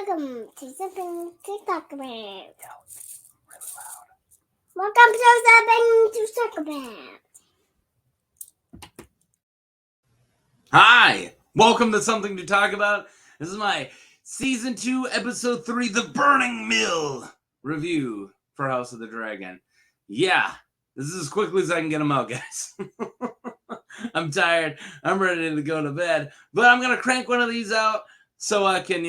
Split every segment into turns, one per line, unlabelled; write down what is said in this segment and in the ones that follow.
Welcome to something to talk about. Welcome to something to talk about.
Hi, welcome to Something to Talk About. This is my Season 2, Episode 3, The Burning Mill review for House of the Dragon. Yeah, this is as quickly as I can get them out, guys. I'm tired. I'm ready to go to bed. But I'm going to crank one of these out so I can,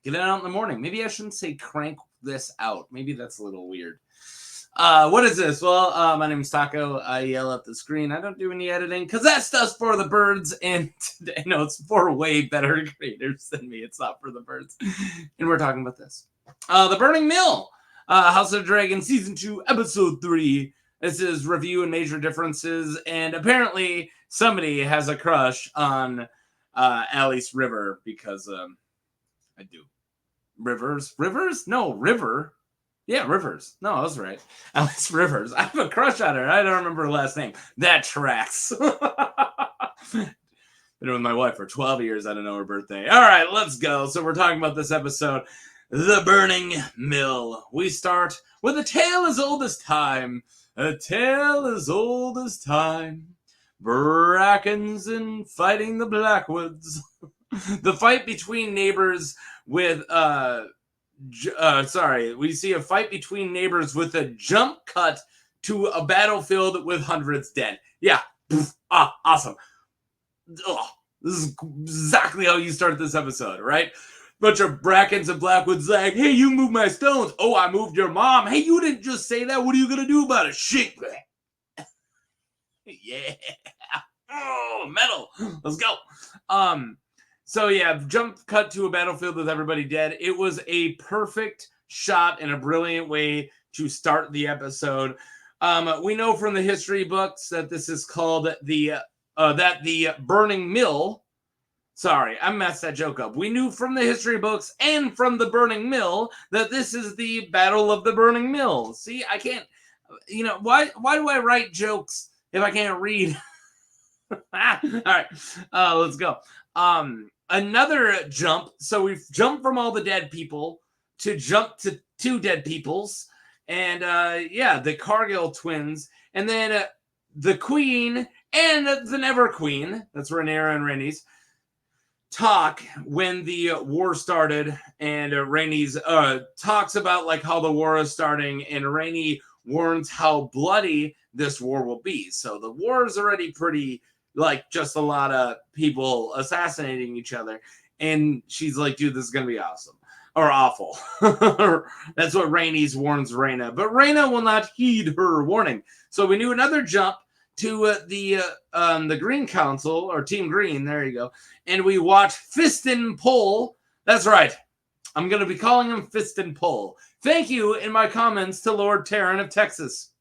get it out in the morning. Maybe I shouldn't say crank this out. Maybe that's a little weird. What is this? Well, my name is Taco. I yell at the screen. I don't do any editing because that stuff's for the birds. And today, no, it's for way better creators than me. It's not for the birds. And we're talking about this. The Burning Mill, House of the Dragon, Season 2, Episode 3. This is review and major differences. And apparently somebody has a crush on Alice River because I do. Rivers? No, River. Yeah, Rivers. No, I was right. Alice Rivers. I have a crush on her. I don't remember her last name. That tracks. Been with my wife for 12 years. I don't know her birthday. All right, let's go. So we're talking about this episode, The Burning Mill. We start with a tale as old as time. A tale as old as time. Brackens and fighting the Blackwoods. The fight between neighbors with... we see a fight between neighbors with a jump cut to a battlefield with hundreds dead. Yeah. Awesome. Oh, this is exactly how you start this episode, right? Bunch of Brackens and Blackwoods like, hey, you moved my stones. Oh, I moved your mom. Hey, you didn't just say that. What are you going to do about it? Shit. Yeah. Oh, metal. Let's go. So yeah, jump cut to a battlefield with everybody dead. It was a perfect shot and a brilliant way to start the episode. We know from the history books that this is called the Burning Mill. Sorry, I messed that joke up. We knew from the history books and from the Burning Mill that this is the Battle of the Burning Mill. See, I can't. Why do I write jokes if I can't read? All right, let's go. Another jump. So we've jumped from all the dead people to jump to two dead peoples. And the Cargill twins. And then the Queen and the Never Queen, that's Rhaenyra and Rhaenys, talk when the war started. And Rhaenys talks about like how the war is starting. And Rhaenys warns how bloody this war will be. So the war is already pretty... like just a lot of people assassinating each other. And she's like, dude, this is going to be awesome. Or awful. That's what Rhaenys warns Rhaena. But Rhaena will not heed her warning. So we knew another jump to the Green Council, or Team Green. There you go. And we watch Fist and Pull. That's right. I'm going to be calling him Fist and Pull. Thank you in my comments to Lord Terran of Texas.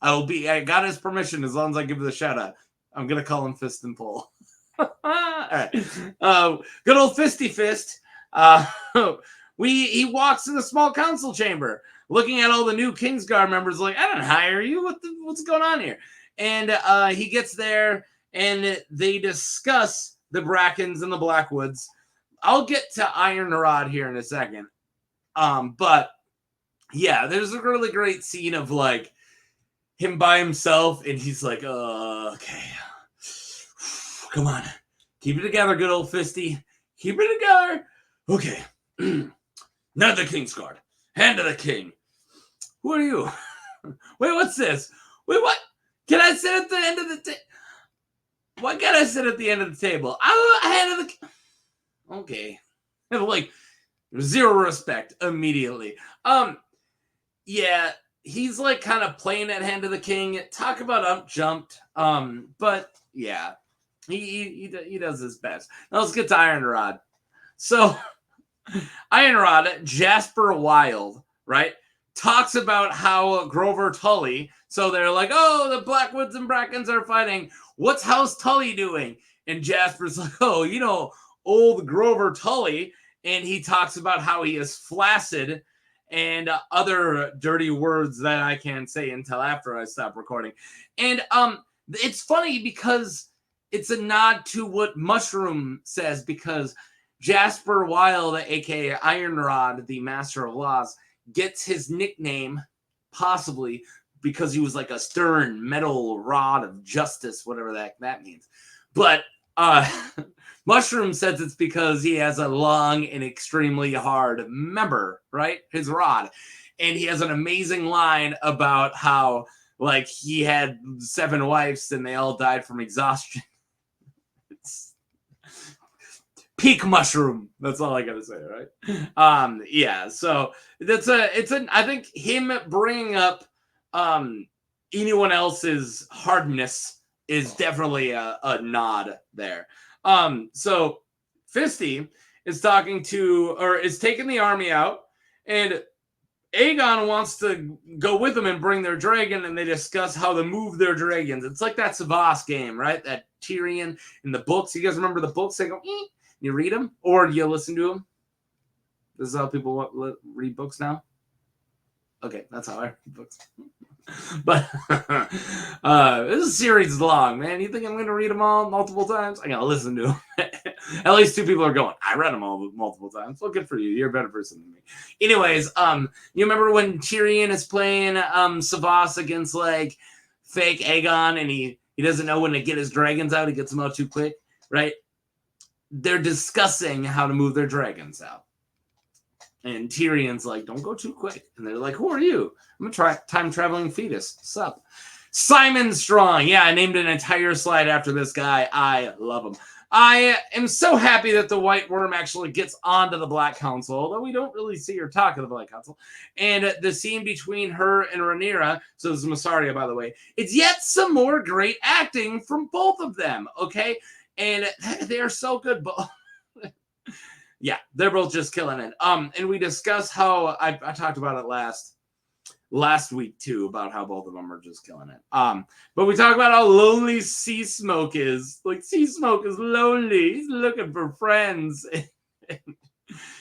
I got his permission as long as I give the shout out. I'm going to call him Fist and Pull. All right. Good old Fisty Fist. He walks in the small council chamber looking at all the new Kingsguard members like, I didn't hire you. What's going on here? And he gets there and they discuss the Brackens and the Blackwoods. I'll get to Iron Rod here in a second. But yeah, there's a really great scene of like him by himself and he's like, okay. Come on. Keep it together, good old Fisty. Keep it together. Okay. Now the Kingsguard. Hand to the king. Who are you? Wait, what's this? Wait, what? Can I sit at the end of the table? Why can't I sit at the end of the table? Hand of the... Okay. Like, zero respect immediately. Yeah, he's like kind of playing at hand of the king. Talk about jumped. But yeah. He does his best. Now let's get to Iron Rod. So, Iron Rod, Jasper Wild, right, talks about how Grover Tully, so they're like, oh, the Blackwoods and Brackens are fighting. What's House Tully doing? And Jasper's like, oh, old Grover Tully. And he talks about how he is flaccid and other dirty words that I can't say until after I stop recording. And it's funny because it's a nod to what Mushroom says, because Jasper Wilde, aka Ironrod, the Master of Laws, gets his nickname possibly because he was like a stern metal rod of justice, whatever that means. But Mushroom says it's because he has a long and extremely hard member, right? His rod. And he has an amazing line about how, like, he had 7 wives and they all died from exhaustion. It's peak Mushroom. That's all I gotta say, right? Yeah. So I think him bringing up anyone else's hardness is definitely a nod there. So Fisty is taking the army out, and Aegon wants to go with them and bring their dragon, and they discuss how to move their dragons. It's like that Savas game, right? That Tyrion in the books. You guys remember the books? They go, you read them or you listen to them. This is how people read books now. Okay, that's how I read books. But this series is long, man. You think I'm going to read them all multiple times? I got to listen to them. At least 2 people are going, I read them all multiple times. Well, good for you. You're a better person than me. Anyways, you remember when Tyrion is playing Savas against like fake Aegon, and he doesn't know when to get his dragons out. He gets them out too quick, right? They're discussing how to move their dragons out. And Tyrion's like, don't go too quick. And they're like, who are you? I'm a time-traveling fetus. Sup? Simon Strong. Yeah, I named an entire slide after this guy. I love him. I am so happy that the White Worm actually gets onto the Black Council, although we don't really see her talk to the Black Council. And the scene between her and Rhaenyra, so this is Massaria, by the way, it's yet some more great acting from both of them, okay? And they're so good, but... Yeah, they're both just killing it. And we discussed how I talked about it last week too, about how both of them are just killing it. But we talk about how lonely Sea Smoke is. Like, Sea Smoke is lonely. He's looking for friends.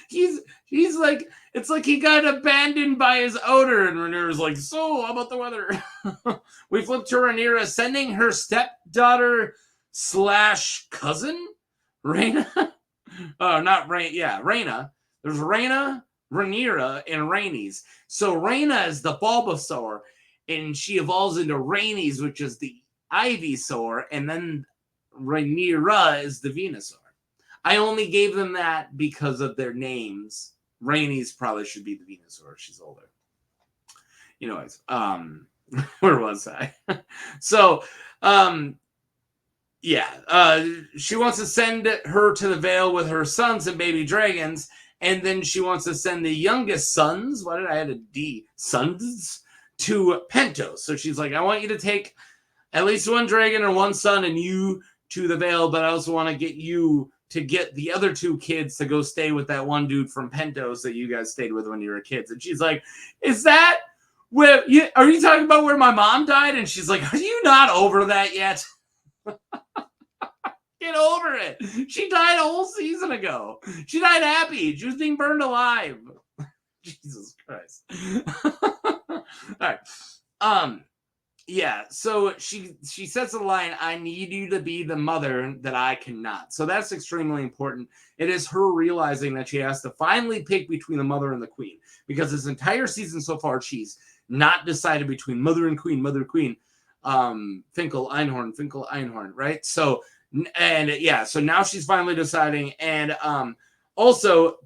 he's like, it's like he got abandoned by his odor, and Rhaenyra's like, so how about the weather? We flip to Rhaenyra sending her stepdaughter / cousin, Rhaena. Oh, not Rain. Yeah, Rhaena. There's Rhaena, Rhaenyra, and Rhaenys. So Rhaena is the Bulbasaur, and she evolves into Rhaenys, which is the Ivysaur, and then Rhaenyra is the Venusaur. I only gave them that because of their names. Rhaenys probably should be the Venusaur. She's older. Anyways, where was I? So, yeah, she wants to send her to the Vale with her sons and baby dragons, and then she wants to send the youngest sons, why did I add a D? Sons? To Pentos. So she's like, I want you to take at least 1 dragon or 1 son and you to the Vale, but I also want to get you to get the other 2 kids to go stay with that one dude from Pentos that you guys stayed with when you were kids. And she's like, is that where are you talking about where my mom died? And she's like, are you not over that yet? Get over it. She died a whole season ago. She died happy. She was being burned alive. Jesus Christ. All right. Yeah, so she sets the line, I need you to be the mother that I cannot. So that's extremely important. It is her realizing that she has to finally pick between the mother and the queen. Because this entire season so far, she's not decided between mother and queen, mother, queen. Finkel, Einhorn, right? So, and yeah, so now she's finally deciding. And also,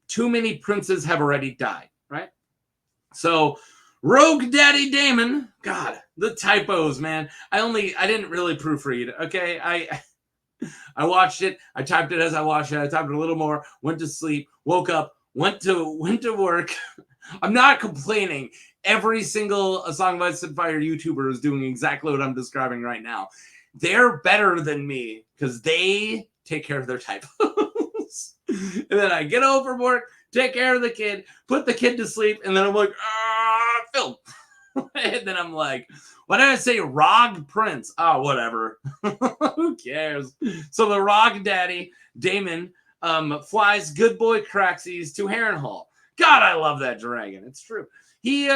too many princes have already died, right? So, Rogue Daddy Daemon, God, the typos, man. I didn't really proofread, okay? I watched it. I typed it as I watched it. I typed it a little more, went to sleep, woke up, went to work. I'm not complaining. Every single A Song of Ice and Fire YouTuber is doing exactly what I'm describing right now. They're better than me because they take care of their typos. And then I get home from work, take care of the kid, put the kid to sleep, and then I'm like, film. And then I'm like, why did I say Rog Prince? Oh, whatever. Who cares? So the Rog Daddy, Daemon, flies good boy Craxes to Harrenhal. God, I love that dragon. It's true. He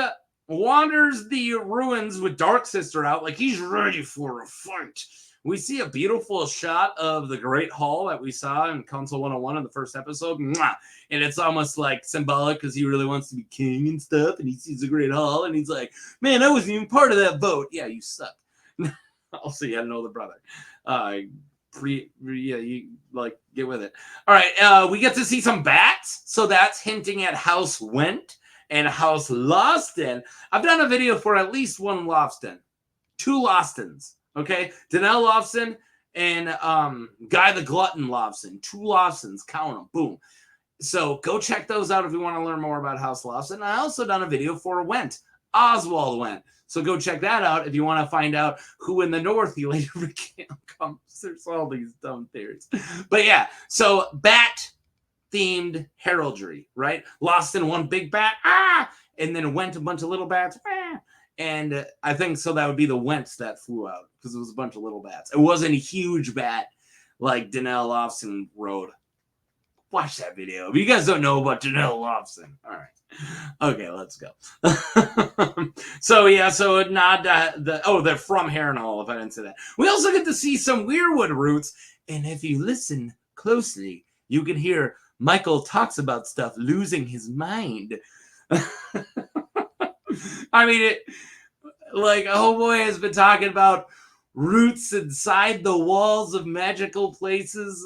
wanders the ruins with Dark Sister out like he's ready for a fight. We see a beautiful shot of the Great Hall that we saw in Council 101 in the first episode. Mwah! And it's almost like symbolic because he really wants to be king and stuff. And he sees the Great Hall and he's like, man, I wasn't even part of that vote. Yeah, you suck. Also, you had an older brother. You like get with it. All right, we get to see some bats. So that's hinting at House Went and House Lawston. I've done a video for at least one Lofston. 2 Lostons. Okay, Danelle Lofston and Guy the Glutton Lofston. 2 Lofstons, count them, boom. So go check those out if you want to learn more about House Lofston. I also done a video for Went, Oswald Went. So go check that out if you want to find out who in the North he later becomes. There's all these dumb theories. But yeah, so bat-themed heraldry, right? Lofston, one big bat, and then Went a bunch of little bats, And I think so that would be the Wents that flew out because it was a bunch of little bats. It wasn't a huge bat like Danelle Lofston rode. Watch that video. If you guys don't know about Danelle Lofston. All right. Okay, let's go. So a nod to they're from Harrenhal, if I didn't say that. We also get to see some Weirwood roots. And if you listen closely, you can hear Michael talks about stuff losing his mind. I mean, homeboy has been talking about roots inside the walls of magical places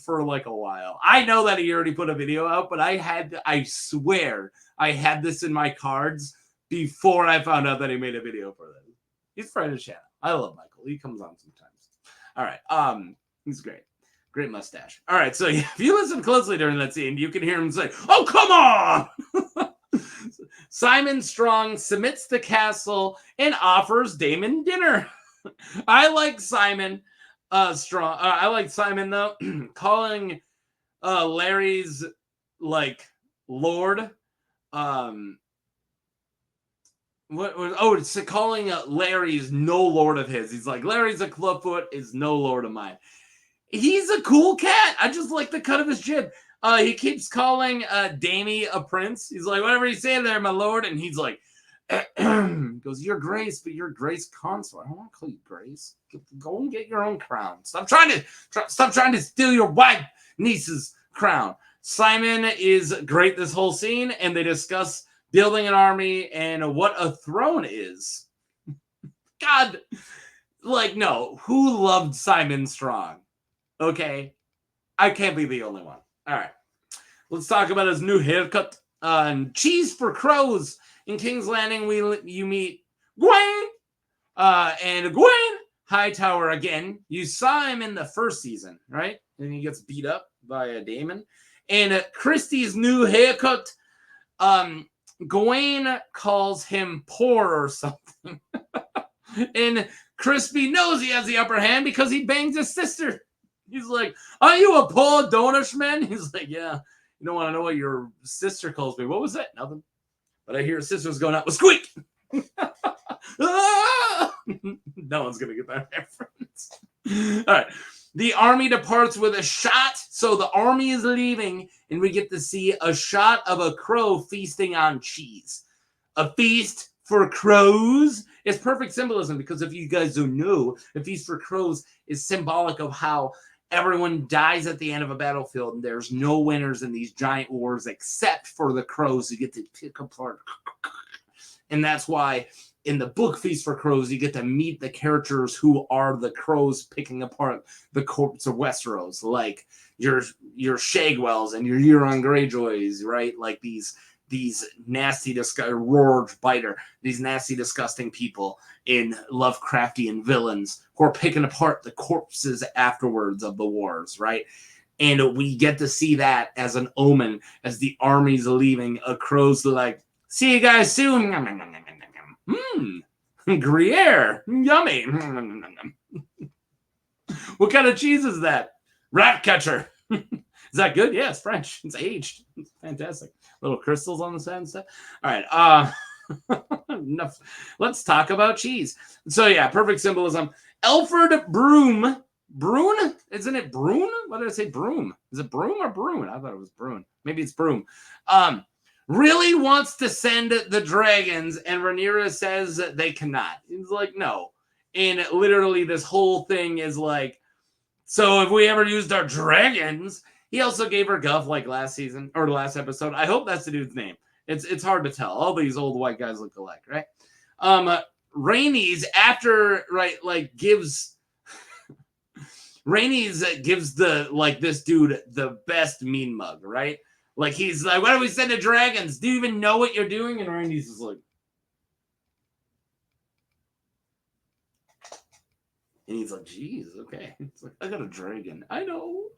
for like a while. I know that he already put a video out, but I swear I had this in my cards before I found out that he made a video for this. He's friend of the channel. I love Michael. He comes on sometimes. All right. He's great. Great mustache. All right. So if you listen closely during that scene, you can hear him say, "Oh, come on!" Simon Strong submits the castle and offers Daemon dinner. I like Simon Strong. I like Simon though, calling Larry's like Lord. It's calling Larry's no lord of his. He's like, Larry's a clubfoot, is no lord of mine. He's a cool cat. I just like the cut of his jib. He keeps calling Damie a prince. He's like, whatever you say there, my lord. And he's like, goes, your grace, but your grace consort. I don't want to call you grace. Go and get your own crown. Stop trying to steal your white niece's crown. Simon is great this whole scene, and they discuss building an army and what a throne is. God, no. Who loved Simon Strong? Okay. I can't be the only one. All right. Let's talk about his new haircut. Cheese for crows. In King's Landing, you meet Gwen. And Gwen Hightower again. You saw him in the first season, right? And he gets beat up by Daemon. And Christy's new haircut. Gawain calls him poor or something. And Crispy knows he has the upper hand because he bangs his sister. He's like, are you a poor donishman? He's like, yeah. You don't want to know what your sister calls me. What was that? Nothing. But I hear his sister's going out with squeak. No one's going to get that reference. All right. The army departs with a shot. So the army is leaving, and we get to see a shot of a crow feasting on cheese. A feast for crows is perfect symbolism because if you guys don't know, a feast for crows is symbolic of how everyone dies at the end of a battlefield, and there's no winners in these giant wars except for the crows who get to pick apart. And that's why in the book Feast for Crows, you get to meet the characters who are the crows picking apart the corpse of Westeros, like your Shagwells and your Euron Greyjoys, right? Like these nasty, Roarge Biter, these nasty, disgusting people in Lovecraftian villains who are picking apart the corpses afterwards of the wars, right? And we get to see that as an omen as the army's leaving. A crow's like, see you guys soon. Gruyere, yummy. What kind of cheese is that? Rat catcher. Is that good? Yeah, it's French. It's aged. It's fantastic. Little crystals on the side and stuff. All right. Enough. Let's talk about cheese. So yeah, perfect symbolism. Elford Broom. Brune? Isn't it Brune? What did I say? Broom. Is it Broom or Brune? I thought it was Brune. Maybe it's Broom. Really wants to send the dragons, and Rhaenyra says that they cannot. He's like, no. And literally this whole thing is like, so if we ever used our dragons, he also gave her guff like last season or last episode. I hope that's the dude's name. It's hard to tell. All these old white guys look alike, right? Rhaenys after gives this dude the best mean mug, right? Like he's like, why do we send the dragons? Do you even know what you're doing? And Rhaenys is like, and he's like, geez, okay. It's like, I got a dragon. I know.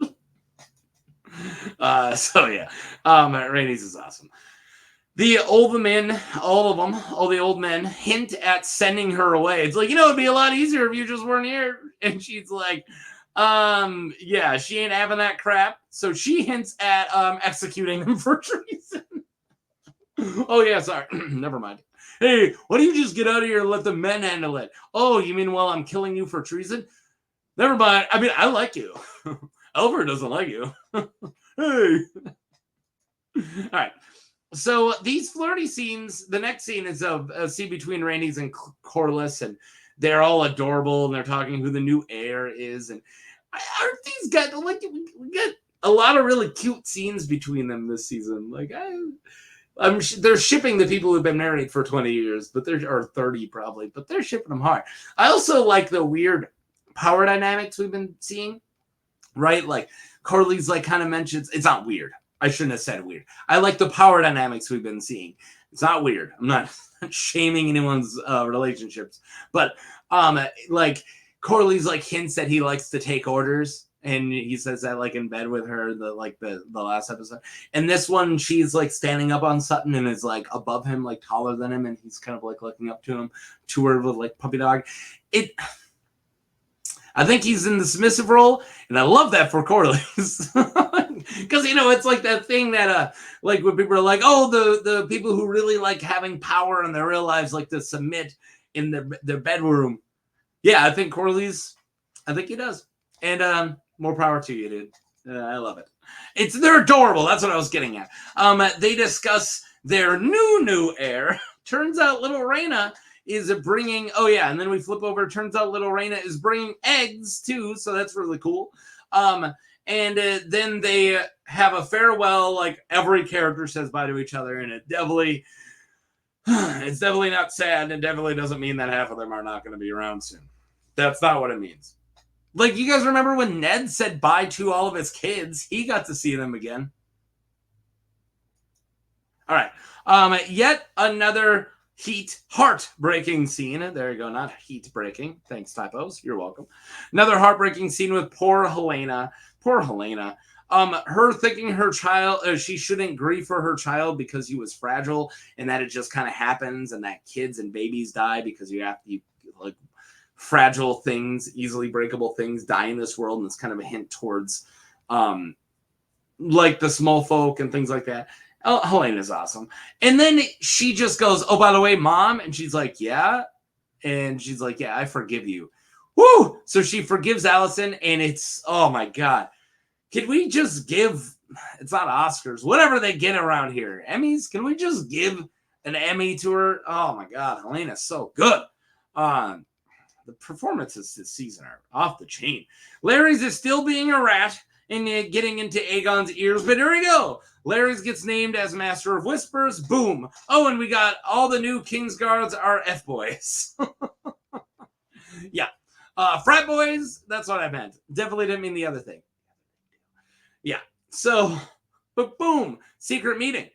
So yeah, Rhaenys is awesome. The old men, all of them, all the old men hint at sending her away. It's like, it'd be a lot easier if you just weren't here. And she's like, yeah, she ain't having that crap. So she hints at executing him for treason. Oh yeah, sorry. Never mind. Hey, why don't you just get out of here and let the men handle it? Oh, you mean while I'm killing you for treason? Never mind. I mean, I like you. Elver doesn't like you. Hey. All right. So these flirty scenes, the next scene is a scene between Rhaenys and Corlys, and they're all adorable, and they're talking who the new heir is. And aren't these guys, like, we get a lot of really cute scenes between them this season. Like, they're shipping the people who've been married for 20 years, but or 30 probably, but they're shipping them hard. I also like the weird power dynamics we've been seeing, right? Like, Corlys kind of mentions, it's not weird. I shouldn't have said weird. I like the power dynamics we've been seeing. It's not weird. I'm not shaming anyone's relationships, but Corlys hints that he likes to take orders, and he says that in bed with her the last episode. And this one, she's standing up on Sutton and is above him, taller than him, and he's kind of looking up to her with puppy dog. I think he's in the submissive role, and I love that for Corlys. Because, it's that thing that, when people are like, oh, the people who really like having power in their real lives like to submit in their bedroom. Yeah, I think Corlys, he does. And more power to you, dude. I love it. They're adorable. That's what I was getting at. They discuss their new heir. Turns out little Rhaena is bringing, and then we flip over. Turns out little Rhaena is bringing eggs too, so that's really cool. And then they have a farewell, every character says bye to each other, and it's definitely not sad, and definitely doesn't mean that half of them are not going to be around soon. That's not what it means. You guys remember when Ned said bye to all of his kids? He got to see them again. All right. Yet another heartbreaking scene. There you go. Not heat breaking. Thanks, typos. You're welcome. Another heartbreaking scene with poor Helena. Poor Helena. Her thinking her child, she shouldn't grieve for her child because he was fragile, and that it just kind of happens, and that kids and babies die because fragile things, easily breakable things die in this world, and it's kind of a hint towards the small folk and things like that. Oh, Helena's awesome. And then she just goes, oh, by the way, Mom. And she's like, yeah. And she's like, yeah, I forgive you. Woo! So she forgives Allison, and it's, oh my God. Can we just give, it's not Oscars, whatever they get around here, Emmys? Can we just give an Emmy to her? Oh my God, Helena's so good. The performances this season are off the chain. Larry's is still being a rat and getting into Aegon's ears, but here we go. Larry's gets named as Master of Whispers. Boom. Oh, and we got all the new Kingsguards are F-boys. Yeah. Frat boys, that's what I meant. Definitely didn't mean the other thing. Yeah. So, but boom. Secret meeting.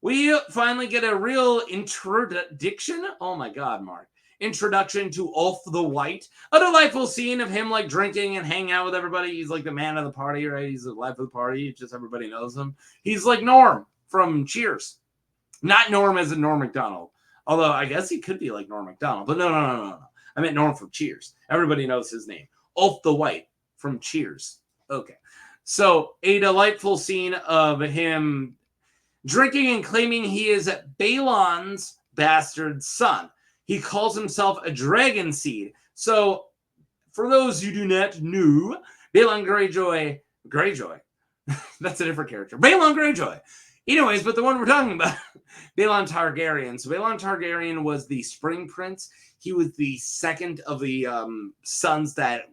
We finally get a real introduction. Oh my God, Mark. Introduction to Ulf the White. A delightful scene of him drinking and hanging out with everybody. He's the man of the party, right? He's the life of the party. Just everybody knows him. He's like Norm from Cheers. Not Norm as in Norm Macdonald. Although I guess he could be like Norm Macdonald. But no. I meant Norm from Cheers. Everybody knows his name. Ulf the White from Cheers. Okay. So a delightful scene of him drinking and claiming he is Balon's bastard son. He calls himself a dragon seed. So, for those who do not know, Balon Greyjoy, that's a different character. Balon Greyjoy Anyways, but the one we're talking about, Balon Targaryen. So Balon Targaryen was the Spring Prince. He was the second of the sons that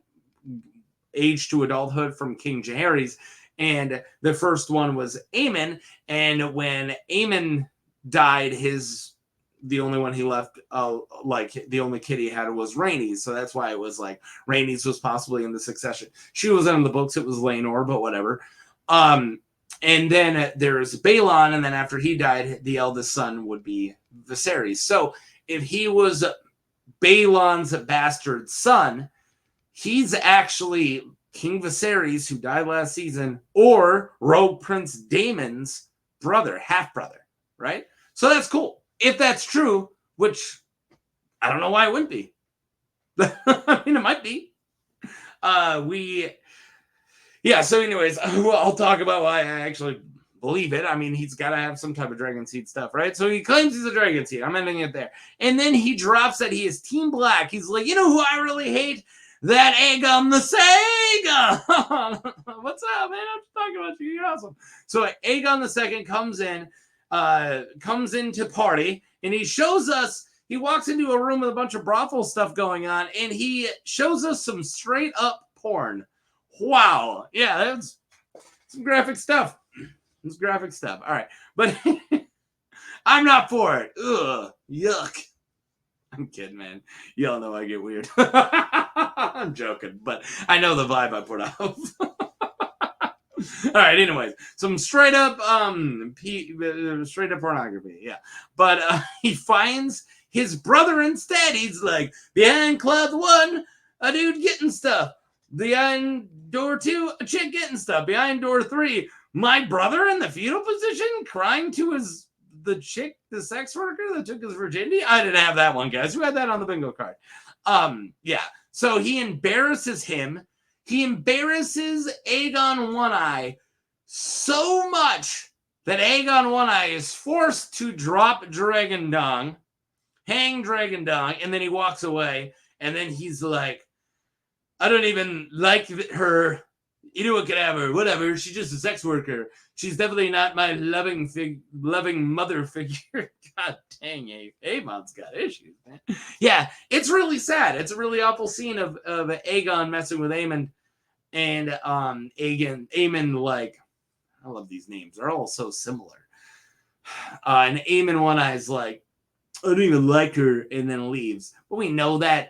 aged to adulthood from King Jaehaerys. And the first one was Aemon. And when Aemon died, the only one he left, the only kid he had was Rhaenys. So that's why it was like Rhaenys was possibly in the succession. She wasn't in the books. It was Laenor, but whatever. And then there's Balon, and then after he died, the eldest son would be Viserys. So if he was Balon's bastard son, he's actually King Viserys, who died last season, or Rogue Prince Daemon's brother, half-brother, right? So that's cool. If that's true, which I don't know why it wouldn't be. I mean, it might be. So anyways, I'll talk about why I actually believe it. I mean, he's got to have some type of dragon seed stuff, right? So he claims he's a dragon seed. I'm ending it there. And then he drops that he is Team Black. He's like, you know who I really hate? That Aegon the Sega. What's up, man? I'm talking about you. You're awesome. So Aegon the Second comes into party, and he shows us, he walks into a room with a bunch of brothel stuff going on, and he shows us some straight up porn. Wow. Yeah, that's some graphic stuff. It's graphic stuff. All right. But I'm not for it. Ugh. Yuck. I'm kidding, man. Y'all know I get weird. I'm joking, but I know the vibe I put off. All right, anyways. Some straight up pornography. Yeah. But he finds his brother instead. He's like, behind cloth 1, a dude getting stuff. Behind door 2, a chick getting stuff. Behind door 3, my brother in the fetal position crying to the chick, the sex worker that took his virginity. I didn't have that one, guys. Who had that on the bingo card? Yeah. So he embarrasses him. He embarrasses Aegon One-Eye so much that Aegon One-Eye is forced to drop Dragon Dong, hang Dragon Dong, and then he walks away. And then he's like, I don't even like her. Anyone can have her. Whatever. She's just a sex worker. She's definitely not my loving mother figure. God dang, Aemon's got issues, man. Yeah, it's really sad. It's a really awful scene of Aegon messing with Aemon. And Aemon, like, I love these names. They're all so similar. And Aemon One-Eye's like, I don't even like her, and then leaves. But we know that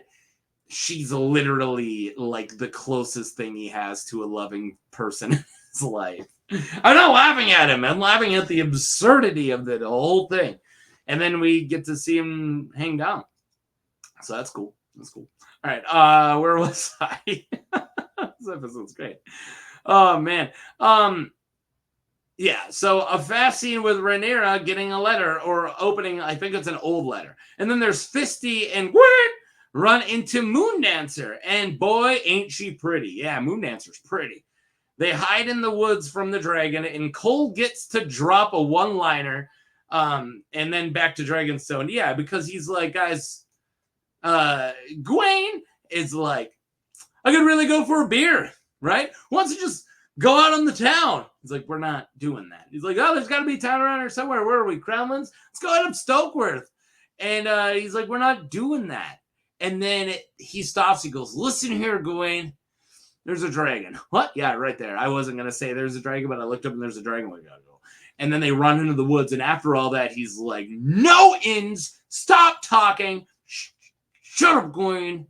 she's literally like the closest thing he has to a loving person in his life. I'm not laughing at him. I'm laughing at the absurdity of the whole thing. And then we get to see him hang down. So that's cool. That's cool. All right. Where was I? This episode's great. Oh, man. Yeah. So a fast scene with Rhaenyra getting a letter or opening, I think it's an old letter. And then there's Fisty and Gwyn run into Moon Dancer. And boy, ain't she pretty. Yeah, Moon Dancer's pretty. They hide in the woods from the dragon, and Cole gets to drop a one-liner, and then back to Dragonstone. Yeah, because he's like, guys, Gwaine is like, I could really go for a beer, right? Wants to just go out on the town. He's like, we're not doing that. He's like, oh, there's got to be a town around here somewhere. Where are we, Crownlands? Let's go out up Stokeworth. And he's like, we're not doing that. And then he stops. He goes, listen here, Gwaine. There's a dragon. What? Yeah, right there. I wasn't going to say there's a dragon, but I looked up and there's a dragon. We gotta go. And then they run into the woods. And after all that, he's like, no inns. Stop talking. Shut up, Gwaine.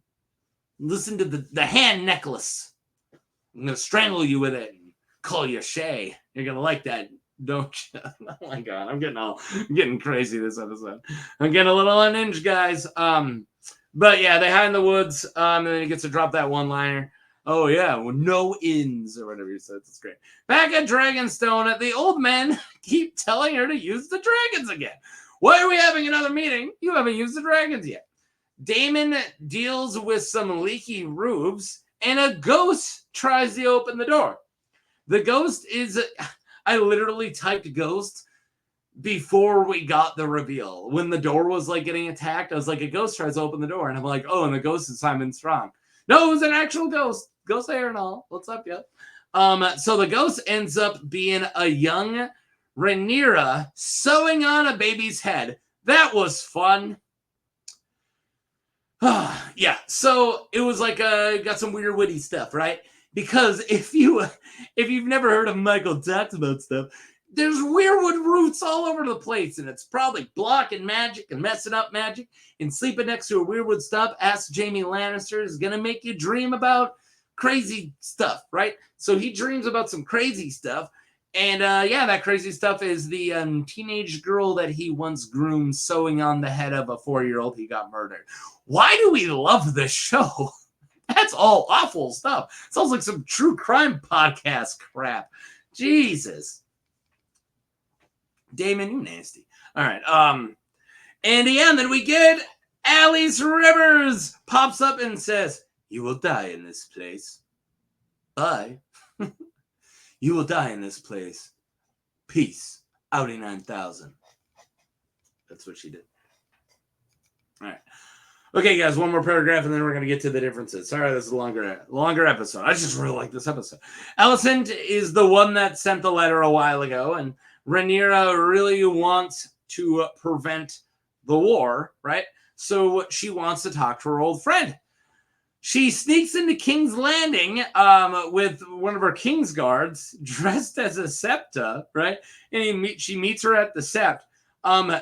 Listen to the hand necklace. I'm going to strangle you with it and call you Shay. You're going to like that, don't you? Oh, my God. I'm getting crazy this episode. I'm getting a little unhinged, guys. But, yeah, they hide in the woods. And then he gets to drop that one-liner. Oh, yeah, well, no inns or whatever you said. It's great. Back at Dragonstone, the old men keep telling her to use the dragons again. Why are we having another meeting? You haven't used the dragons yet. Damon deals with some leaky roofs, and a ghost tries to open the door. The ghost is... I literally typed ghost before we got the reveal. When the door was, like, getting attacked, I was like, a ghost tries to open the door. And I'm like, oh, and the ghost is Simon Strong. No, it was an actual ghost. Ghost Harrenhal. What's up, yep? So the ghost ends up being a young Rhaenyra sewing on a baby's head. That was fun. Yeah, so it was like got some weird witty stuff, right? Because if you've never heard of Michael talks about stuff, there's weirwood roots all over the place, and it's probably blocking magic and messing up magic. And sleeping next to a weirwood stuff, Ask Jaime Lannister, is gonna make you dream about crazy stuff, right? So he dreams about some crazy stuff. And yeah, that crazy stuff is the teenage girl that he once groomed sewing on the head of a 4-year-old he got murdered. Why do we love this show? That's all awful stuff. Sounds like some true crime podcast crap. Jesus. Damon, you nasty. All right. And yeah, then we get Alice Rivers pops up and says, "You will die in this place. Bye." "You will die in this place. Peace. Audi 9000. That's what she did. All right. Okay, guys, one more paragraph, and then we're going to get to the differences. Sorry, this is a longer episode. I just really like this episode. Alicent is the one that sent the letter a while ago, and Rhaenyra really wants to prevent the war, right? So she wants to talk to her old friend. She sneaks into King's Landing with one of her King's guards dressed as a septa, right? And she meets her at the sept.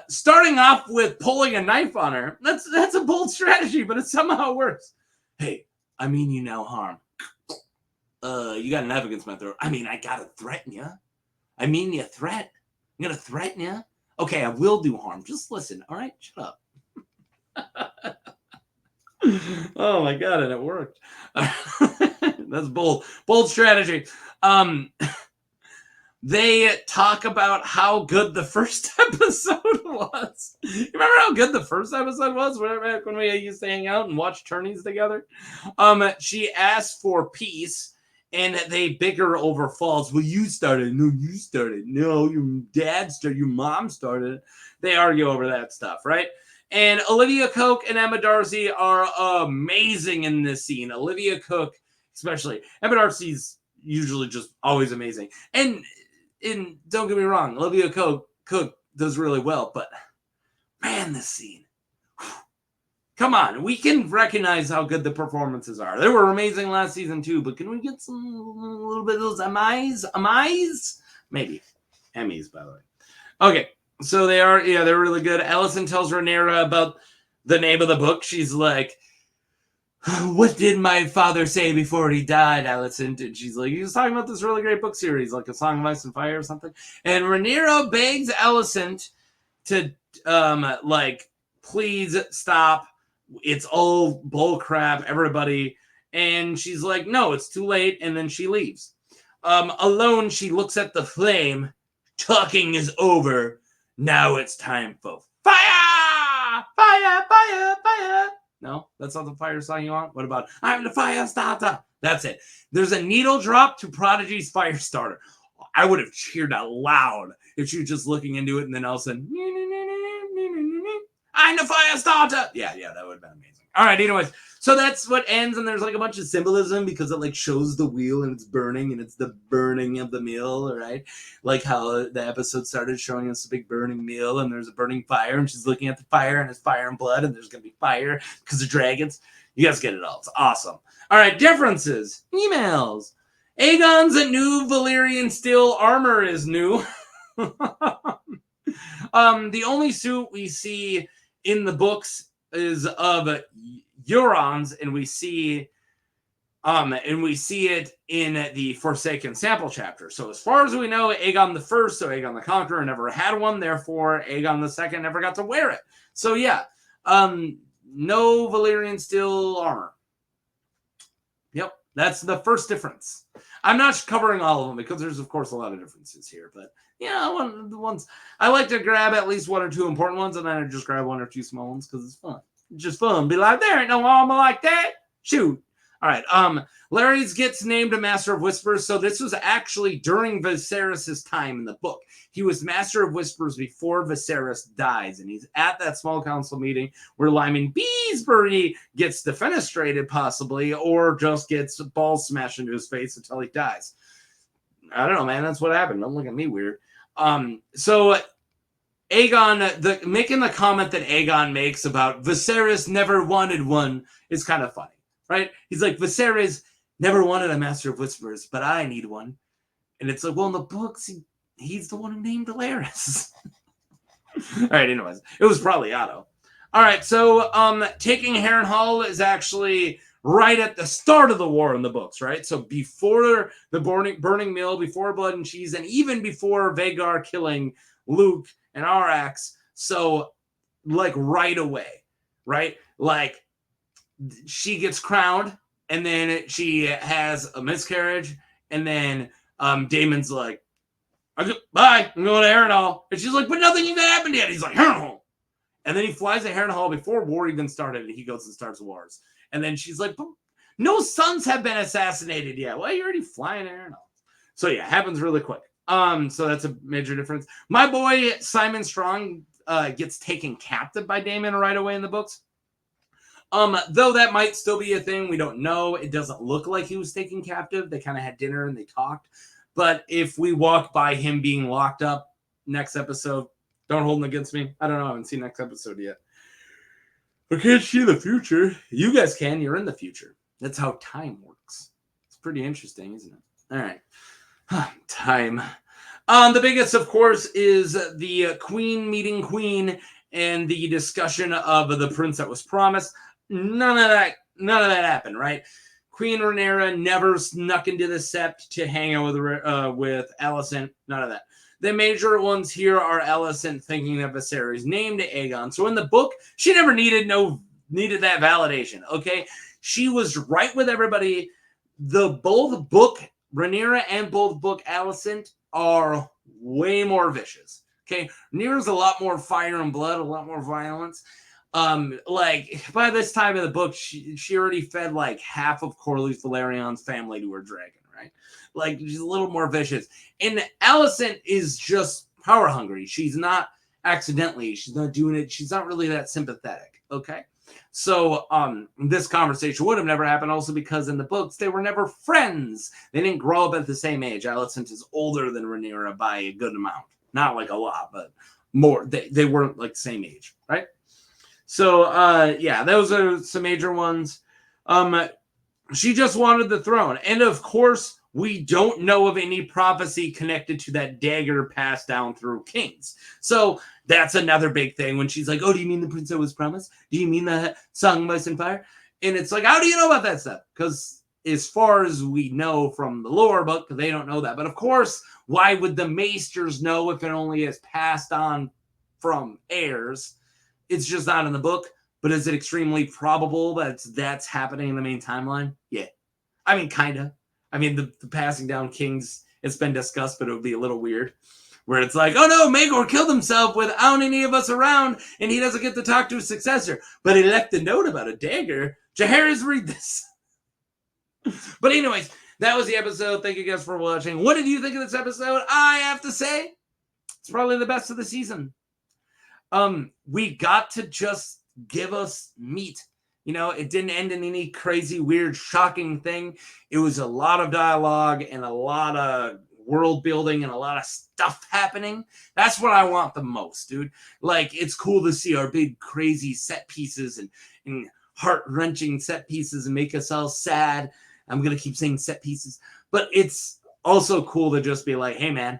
Starting off with pulling a knife on her. That's a bold strategy, but it somehow works. "Hey, I mean you no harm. You got a knife against my throat. I mean, I gotta threaten you. I mean you threat. I'm gonna threaten you. Okay, I will do harm. Just listen, all right? Shut up." Oh my god, and it worked. That's bold strategy. They talk about how good the first episode was. You remember how good the first episode was? When we used to hang out and watch tourneys together. She asked for peace, and they bicker over faults. "Well, you started. No, you started. No, your dad started. Your mom started." They argue over that stuff, right? And Olivia Coke and Emma Darcy are amazing in this scene. Olivia Cook, especially. Emma Darcy's usually just always amazing. And don't get me wrong, Olivia Cook does really well, but man, this scene. Whew. Come on, we can recognize how good the performances are. They were amazing last season too, but can we get a little bit of those Emmys? Maybe. Emmys, by the way. Okay. So they're really good. Alicent tells Rhaenyra about the name of the book. She's like, "What did my father say before he died, Alicent?" And she's like, "He was talking about this really great book series, like A Song of Ice and Fire or something." And Rhaenyra begs Alicent to, please stop. It's all bull crap, everybody. And she's like, "No, it's too late." And then she leaves. Alone, she looks at the flame. "Talking is over. Now it's time for fire! Fire, fire, fire!" No, that's not the fire song you want? What about "I'm the fire starter"? That's it. There's a needle drop to Prodigy's fire starter. I would have cheered out loud if she was just looking into it and then all of a sudden, "I'm the fire starter." Yeah, that would have been amazing. All right, anyways, so that's what ends, and there's like a bunch of symbolism because it like shows the wheel and it's burning, and it's the burning of the meal, right? Like how the episode started showing us a big burning meal, and there's a burning fire, and she's looking at the fire, and it's fire and blood, and there's gonna be fire because of dragons. You guys get it all. It's awesome. All right, differences. Emails. Aegon's new Valyrian steel armor is new. The only suit we see in the books is of Euron's, and we see it in the Forsaken sample chapter. So as far as we know, Aegon the First, so Aegon the Conqueror, never had one. Therefore, Aegon the Second never got to wear it. So yeah, no Valyrian steel armor. Yep, that's the first difference. I'm not covering all of them because there's of course a lot of differences here, but yeah, the ones I like to grab at least one or two important ones, and then I just grab one or two small ones because it's fun. It's just fun. Be like, there ain't no armor like that. Shoot. All right. Larys gets named a Master of Whispers. So this was actually during Viserys' time in the book. He was Master of Whispers before Viserys dies, and he's at that small council meeting where Lyman Beesbury gets defenestrated, possibly, or just gets balls smashed into his face until he dies. I don't know, man. That's what happened. Don't look at me weird. So Aegon, making the comment that Aegon makes about Viserys never wanted one is kind of funny, right? He's like, Viserys never wanted a Master of Whispers, but I need one. And it's like, well, in the books, he's the one who named Daenerys. All right, anyways, it was probably Otto. All right, so taking Harrenhal is actually right at the start of the war in the books, right? So before the burning mill, before Blood and Cheese, and even before Vhagar killing Luke and Arax. So like right away, right? Like she gets crowned, and then she has a miscarriage, and then Daemon's like, bye, I'm going to Harrenhal. And she's like, but nothing even happened yet. He's like, Harrenhal. And then he flies to Harrenhal before war even started, and he goes and starts wars. And then she's like, but no sons have been assassinated yet. Well, you're already flying to Harrenhal. So yeah, it happens really quick. So that's a major difference. My boy Simon Strong gets taken captive by Daemon right away in the books. Though that might still be a thing, we don't know. It doesn't look like he was taken captive. They kind of had dinner and they talked. But if we walk by him being locked up next episode, don't hold him against me. I don't know. I haven't seen next episode yet. I can't see the future. You guys can. You're in the future. That's how time works. It's pretty interesting, isn't it? All right. Time. The biggest, of course, is the Queen meeting Queen and the discussion of the prince that was promised. None of that happened, right? Queen Rhaenyra never snuck into the Sept to hang out with Alicent. None of that. The major ones here are Alicent thinking that Viserys named Aegon. So in the book, she never needed that validation. Okay, she was right with everybody. Both book Rhaenyra and both book Alicent are way more vicious. Okay, Rhaenyra's a lot more fire and blood, a lot more violence. Like by this time in the book, she already fed like half of Corlys Velaryon's family to her dragon, right? Like she's a little more vicious. And Alicent is just power hungry. She's not accidentally. She's not doing it. She's not really that sympathetic. Okay. So this conversation would have never happened also because in the books, they were never friends. They didn't grow up at the same age. Alicent is older than Rhaenyra by a good amount. Not like a lot, but more. They weren't like the same age, right? So, yeah, those are some major ones. She just wanted the throne. And, of course, we don't know of any prophecy connected to that dagger passed down through kings. So that's another big thing when she's like, oh, do you mean the prince that was promised? Do you mean the song of ice and fire? And it's like, how do you know about that stuff? Because as far as we know from the lore book, they don't know that. But, of course, why would the maesters know if it only is passed on from heirs? It's just not in the book, but is it extremely probable that that's happening in the main timeline? Yeah. I mean, kind of. I mean, the passing down kings, it's been discussed, but it would be a little weird. Where it's like, oh no, Maegor killed himself without any of us around, and he doesn't get to talk to his successor. But he left a note about a dagger. Jaehaerys, read this. But anyways, that was the episode. Thank you guys for watching. What did you think of this episode? I have to say, it's probably the best of the season. We got to just give us meat. You know, it didn't end in any crazy, weird, shocking thing. It was a lot of dialogue and a lot of world building and a lot of stuff happening. That's what I want the most, dude. Like, it's cool to see our big, crazy set pieces and heart-wrenching set pieces and make us all sad. I'm going to keep saying set pieces. But it's also cool to just be like, hey, man,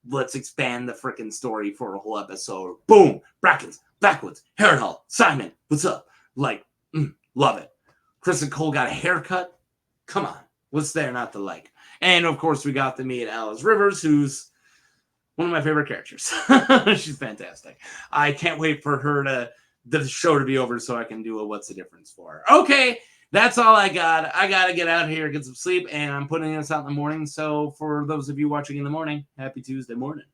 let's expand the freaking story for a whole episode. Boom! Brackens, Backwoods, Harrenhal, Simon, what's up? Like, love it. Chris and Cole got a haircut. Come on. What's there not to like? And, of course, we got to meet Alice Rivers, who's one of my favorite characters. She's fantastic. I can't wait for the show to be over so I can do a What's the Difference for her. Okay. That's all I got. I got to get out here, get some sleep, and I'm putting this out in the morning. So for those of you watching in the morning, happy Tuesday morning.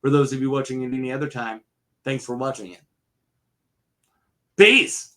For those of you watching at any other time, thanks for watching it. Peace.